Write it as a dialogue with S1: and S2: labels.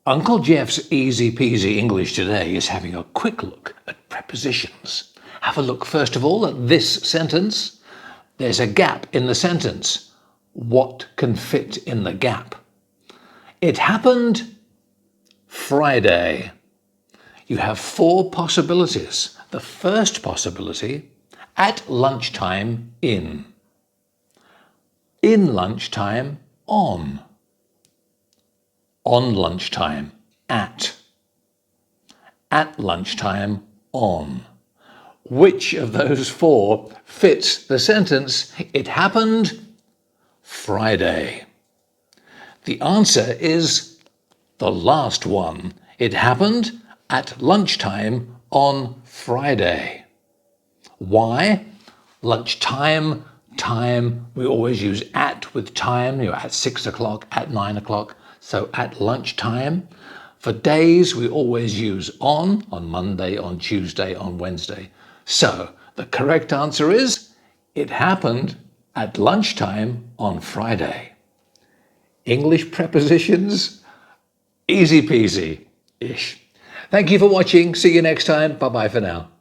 S1: Uncle Geoff's Easy-Peasy English today is having a quick look at prepositions. Have a look first of all at this sentence. There's a gap in the sentence. What can fit in the gap? It happened Friday. You have four possibilities. The first possibility, at lunchtime in lunchtime on lunchtime at lunchtime on. Which of those four fits the sentence, it happened Friday? The answer is the last one. It happened at lunchtime on Friday. Why? Lunchtime, time, we always use at with time, at 6 o'clock, at 9 o'clock. So at lunchtime. For days, we always use on Monday, on Tuesday, on Wednesday. So the correct answer is, it happened at lunchtime on Friday. English prepositions, easy peasy-ish. Thank you for watching. See you next time. Bye-bye for now.